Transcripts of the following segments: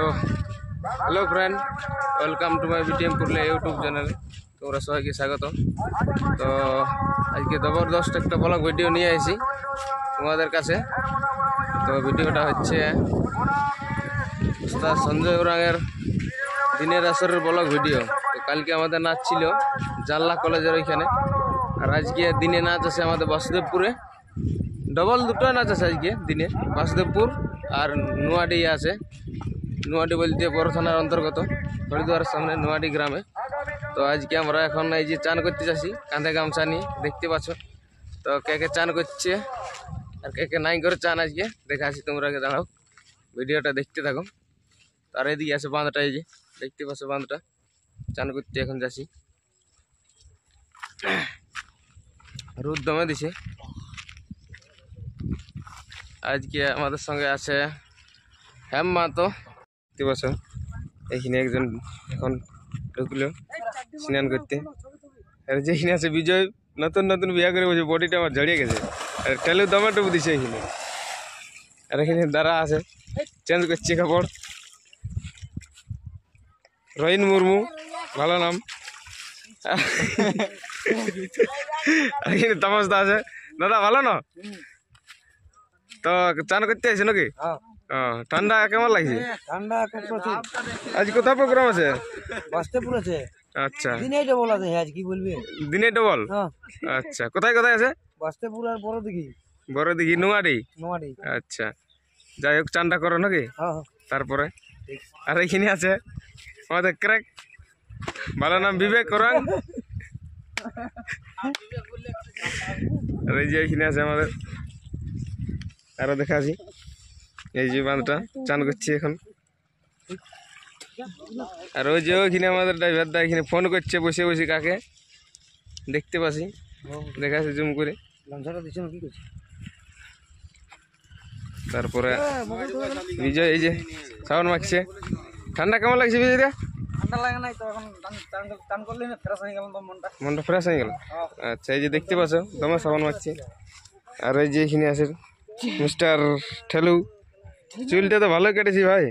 So hello friend, welcome to my BTM Purulia YouTube চ্যানেলে তোমরা সবাইকে স্বাগত। তো আজকে জবরদস্ত একটা ব্লগ ভিডিও নিয়ে আসি তোমাদের কাছে। তো ভিডিওটা হচ্ছে উস্তাদ সঞ্জয় ওরাংয়ের দিনের আসরের ব্লগ ভিডিও। তো কালকে আমাদের নাচ ছিল জাল্লা কলেজের ওইখানে, আর আজকে দিনে নাচ আছে আমাদের বাসুদেবপুরে। ডবল দুটো নাচ আছে আজকে দিনে, বাসুদেবপুর আর নোয়াডি আছে। নোয়াডি বলতে বড় থানার অন্তর্গত হরিদ্বারের সামনে নোয়াডি গ্রামে। তো আজকে আমরা এখন এই যে চান করতে যাচ্ছি কাঁধে গামছা নিয়ে, দেখতে পাচ্ছ। তো কে কে চান করছে আর কে কে নাই করে চান আজকে দেখাচ্ছি, তোমরা দাঁড়াও ভিডিওটা দেখতে থাকো। আর এদিকে আছে বাঁধটা, এই যে দেখতে পাচ্ছ বাঁধটা, চান করতে এখন যাচ্ছি। রোদ দমে দিছে। আজকে আমাদের সঙ্গে আছে হেম মাহাতো, দেখতে পাচ্ছ। এইখানে একজন এখন ঢুকলো স্নান করতে। আর যেখানে আছে বিজয়, নতুন নতুন বিয়া করে বলছে, বডিটা আমার ঝরিয়ে গেছে আর ঠেলে দমে টুকু দিছে এখানে। আর এখানে দাঁড়া আছে চেঞ্জ করছে কাপড়, রহিন মুর্মু, ভালো নাম। আর এখানে তামসদা আছে। দাদা ভালো না? তো চান করতে আছে নাকি? ঠান্ডা কেমন লাগছে? ঠান্ডা আজ কোথায় প্রোগ্রাম আছে? বাসুদেবপুর আছে। আচ্ছা, দিনে ডবল আছে আজ, কি বলবি? দিনে ডবল। আচ্ছা, কোথায় কোথায় আছে? বাসুদেবপুর আর বড় দিঘি। বড় দিঘি, নোয়াডি। নোয়াডি। আচ্ছা, যাই হোক চানটা করো নাকি? তারপরে আর এইখানে আছে আমাদের ক্র্যাক, ভালো নাম বিবেক ওরাং। আর এই যে এইখানে আছে আমাদের আরো দেখা আছি, এই যে বাঁধটা চান করছি এখন। আর ওই যে ওইখানে আমাদের ড্রাইভার দা এখানে ফোন করছে বসে বসে, কাকে দেখতে পাচ্ছি, দেখাচ্ছি জুম করে। তারপরে বিজয় এই যে সাবান মাখছে। ঠান্ডা কেমন লাগছে বিজয় দা? ঠান্ডা লাগে নাই তো, এখন টান করলে না ফ্রেশ হয়ে গেল তো মনটা ফ্রেশ হয়ে গেল। আচ্ছা, এই যে দেখতে পাচ্ছ দমে সাবান মাখছে। আর এই যে এখানে আছে মিস্টার ঠেলু, চুলটা তো ভালো কেটেছি ভাই।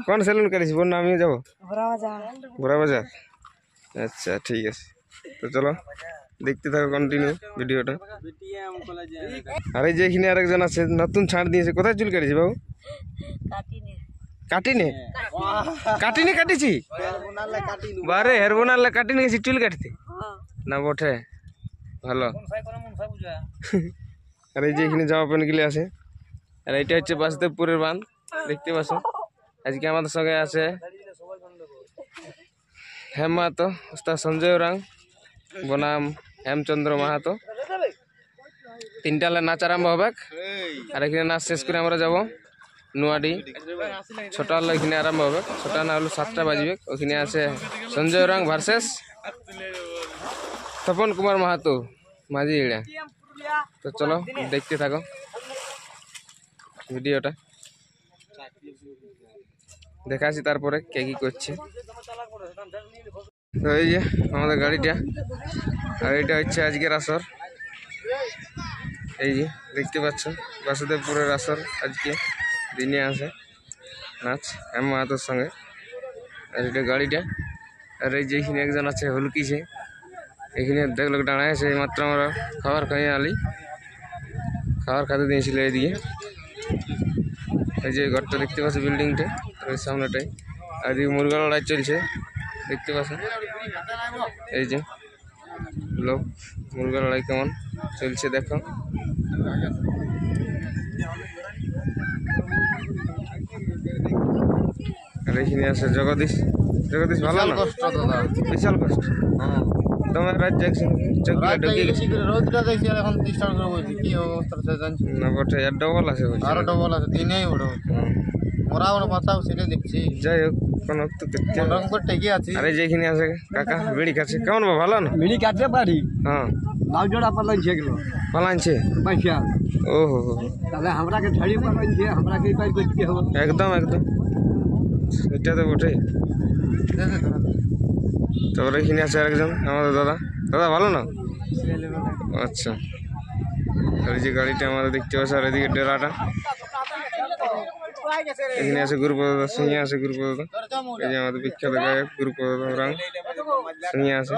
কোন সেলুন কেটেছি বল না, আমিও যাবো। ঘোরা বাজার। আচ্ছা ঠিক আছে, তো চলো দেখতে থাকো কন্টিনিউ ভিডিওটা। আর এই যে এখানে আরেকজন আছে, নতুন ছাড় দিয়েছে। কোথায় চুল কেটেছি বাবু? কাটিনে কাটিনে কাটিছি বারে, হেয়ার বোনারলে কাটিনে গেছি চুল কাটতে না বটে, ভালো। আর এই যে এখানে জামা প্যান্ট গুলি আছে। আর এইটা হচ্ছে বাসুদেবপুরের বাঁধ, দেখতে পাচ্ছ। আজকে আমাদের সঙ্গে আছে হেম মাহাতো, উস্তাদ সঞ্জয় ওরাং, বনাম হেমচন্দ্র মাহাতো। 3টালে নাচ আরম্ভ হবে। আর এখানে নাচ শেষ করে আমরা যাব নোয়াডি। 6টা হলে এখানে আরম্ভ হবে, 6টা না হলো 7টা বাজবে। ওখানে আছে সঞ্জয় ওরাং ভার্সেস তপন কুমার মাহাতো মাঝি এড়া। তো চলো দেখতে থাকো ভিডিওটা, দেখাচ্ছি তারপরে কে কি করছে। তো এই যে আমাদের গাড়িটা, আর এটা হচ্ছে আজকের আসর। এই যে দেখতে পাচ্ছ বাসুদেবপুরের আসর, আজকে দিনে আছে নাচ হেম মাহাতোর সঙ্গে। আর এটা গাড়িটা। আর এই যে এখানে একজন আছে হুলকিছে, এখানে দেখলো দাঁড়ায় আছে। মাত্র আমরা খাবার খাইয়ে আলি, খাবার খাতে দিয়েছিল এইদিকে। এই যে ঘরটা দেখতে পাচ্ছি, বিল্ডিংটা ওই সামনেটাই। আর এদিকে মুরগা লড়াই চলছে, দেখতে পাচ্ছ। এই যে লোক মুরগা লড়াই কেমন চলছে দেখো। আর এখানে আছে জগদীশ। জগদীশ ভালো না? বিশাল কষ্ট। তোমার রাজ্য না বটে, আর ডবল আছে, আরো ডবল আছে, দিনেই ওঠো মোরা ওরা মাথা সেটা দেখছি। যাই হোক কোনো তো দেখতে টেকে আছে। আরে যেখানে আছে কাকা বিড়ি খাচ্ছে, কেমন বা ভালো না? বিড়ি কাটতে পারি। হ্যাঁ, লাউ জোড়া পালাইছে গেল, পালাইছে। ও হো হো, তাহলে আমরাকে ছাড়িয়ে পালাইছে, আমরাকে পাই করতে হবে। একদম একদম, এটা তো বটেই। তারপরে এখানে আছে আরেকজন আমাদের দাদা। দাদা ভালো না? আচ্ছা, আর এই যে গাড়িটা আমাদের দেখতে পাচ্ছি। আর এদিকে ডেরাটা এখানে আছে গুরুপদ সিংহে আছে গুরুপদ। এই যে আমাদের বিখ্যাত গায়ক গুরুপদ রাং সিংহে আছে।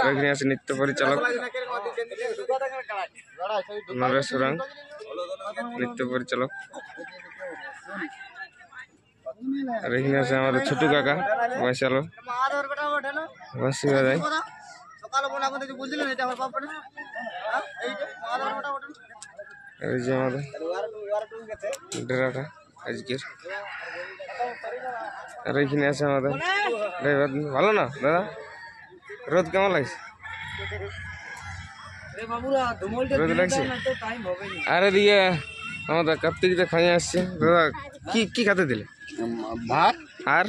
এখানে আছে নৃত্য পরিচালক নরেশ রাং নৃত্য পরিচালক। আর এখানে আছে আমাদের ছোটু কাকা বয়সালো বাঁশি বাজায়। এই যে আমাদের ডেরাটা আজকের। আর এইখানে আছে আমাদের ড্রাইভার। ভালো না দাদা? রোদ কেমন লাগছে? রোদ লাগছে। আর এদিকে আমাদের কার্তিকটা খাইয়ে আসছে। দাদা কি কি খেতে দিলে? ভাত আর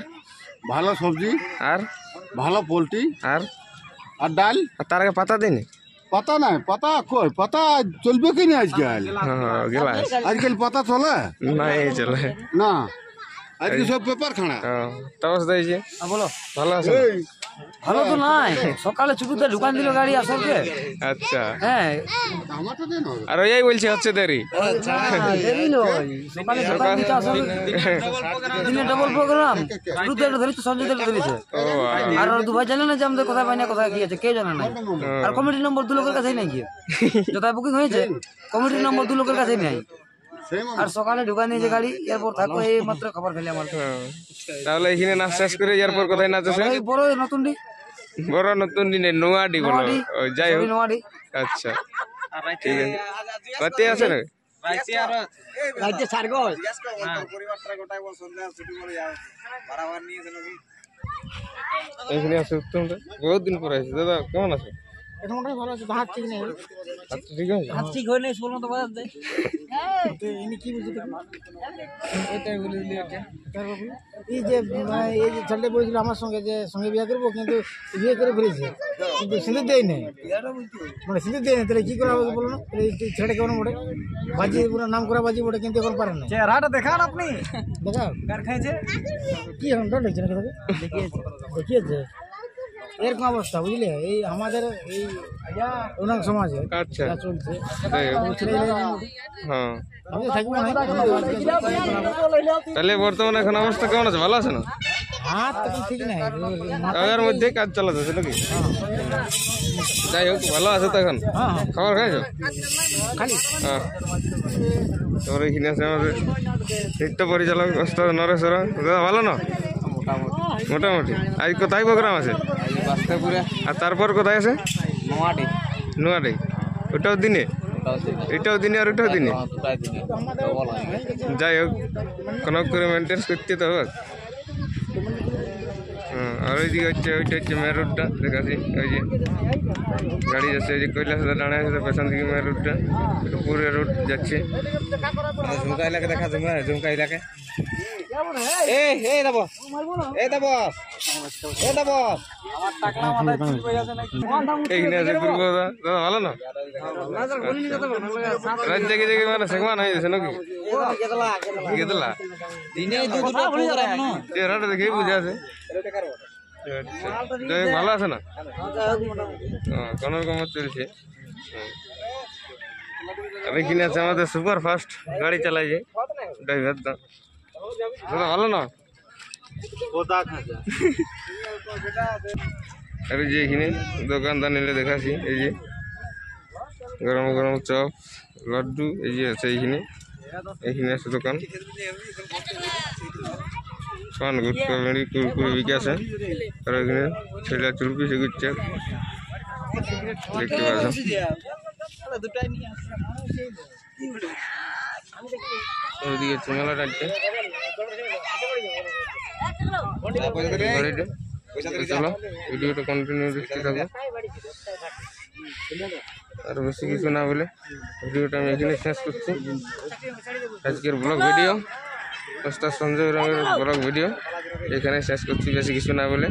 ভালো সবজি আর ভালো পোলট্রি আর আর ডাল। আর তার আগে পাতা দিনি? পাতা নাই, পাতা কই পাতা চলবে কি না আজকাল? গেলা আজকাল পাতা চলে নাই চলে না, আজকে সব পেপার খানা। তাপস দিয়েছে। বলো ভালো আছে? ভালো তো নাই, সকালে ছুটিতে ঢুকান দিল গাড়ি আসরকে। আচ্ছা হ্যাঁ আমারটা দেন আর ওই বলছে হচ্ছে দেরি। দেরি নয়, সকালে ঢুকান দিতে আসরকে দিনে ডবল প্রোগ্রাম। শুরুতে একটা ধরেছে, সঞ্জয় ধরেছে। আর ওর দু ভাই জানে না যে আমাদের কোথায় পাই না কোথায় কি আছে, কে জানে না। আর কমিটির নম্বর দু লোকের কাছেই নাই গিয়ে, যথায় বুকিং হয়েছে কমিটির নম্বর দু লোকের কাছেই নাই। আর সকালে ঢুকা নিয়েছে গাড়ি, এরপর থাকো এই মাত্র খাবার খেলে আমার। তাহলে এখানে নাচ শেষ করে এরপর কোথায় নাচ আছে? এই বড় নতুন ডি, বড় নতুন দিনে নোয়াডি বলো। যাই হোক নোয়াডি। আচ্ছা ঠিক আছে। রাতে আছে না? রাইতে সারগোজ এখানে আছে উত্তম। বহুত দিন পরে আছে। দাদা কেমন আছে? এখন মোটামুটি ভালো আছে, হাত ঠিক নেই। আচ্ছা ঠিক আছে। হাত ঠিক হয়ে নেই, ষোলো তো বাজার দেয়। ইনি কি বুঝতে ওইটাই বলে দিলি। এই যে ছেলেটা বলেছিল আমার সঙ্গে যে সঙ্গে বিয়ে করবো, কিন্তু বিয়ে করে ফেলেছে, কিন্তু সিঁদুর দেয় নেই। মানে সিঁদুর দেয় নেই, তাহলে কি করা হবে বলো না? ছেলেটা কেমন বটে, বাজি পুরো নাম করা বাজি বটে, কিন্তু এখন পারেন না। চেহারাটা দেখান আপনি, দেখা কার খাইছে কি এখন ডর লাগছে না? দেখিয়েছে এরকম অবস্থা, বুঝলে? এই আমাদের এই ওনার সমাজে আচ্ছা যা চলছে, হ্যাঁ। থাকবো না। তাহলে বর্তমানে এখন অবস্থা কেমন আছে? ভালো আছে না? হাত ঠিক নাই, এর মধ্যে কাজ চালাচ্ছে নাকি? যাই হোক ভালো আছে তো এখন। খাবার খাইছো? খালি হ্যাঁ। তোমার এখানে আছে আমাদের নৃত্য পরিচালক ওস্তাদ নরেশ রাং। দাদা ভালো না? মোটামুটি। আজ কোথায় প্রোগ্রাম আছে? আর তারপর কোথায় আছে? নোয়াডি। ওটাও দিনে? এটাও দিনে আর ওটাও দিনে? যাই হোক কোনো করে মেনটেন করতে তো হবে। হ্যাঁ। আর ওইদিকে হচ্ছে ওইটা হচ্ছে মেন রোডটা দেখাচ্ছি। ওই যে গাড়ি যাচ্ছে, ওই যে কৈলাস দাঁড়ায় আছে পেছন দিকে মেন রোডটা, পুরো রোড যাচ্ছে। ঝুমকা এলাকা দেখা, ঝুমকা এলাকা। এইখানে আছে গুরুপদা। দাদা ভালো না? রাত জেগে জেগে মানে সেগমান হয়ে গেছে নাকি? গেদলা চেহারাটা দেখেই বুঝে আছে। ভালো আছে না? কোন রকম চলছে। আর এখানে আছে আমাদের সুপার ফাস্ট গাড়ি চালাইছে ড্রাইভার। দাদা ভালো না? আর যে এখানে দোকানদার নিলে দেখাচ্ছি, এই যে গরম গরম চপ লাড্ডু এই যে আছে এইখানে। এইখানে আছে দোকান, পান গুটকা বিড়ি কুরকুরি বিকে আছে। আর এখানে ছেলে চুলপি শিখছে দেখতে পাচ্ছ। ওইদিকে চুমেলা টাইটে চলো ভিডিওটা কন্টিনিউ দেখতে থাকো। আর বেশি কিছু না বলে ভিডিওটা আমি এখানে শেষ করছি। আজকের ব্লগ ভিডিও ওস্তাদ সঞ্জয় রাঙের ব্লগ ভিডিও এখানে শেষ করছি, বেশি কিছু না বলে।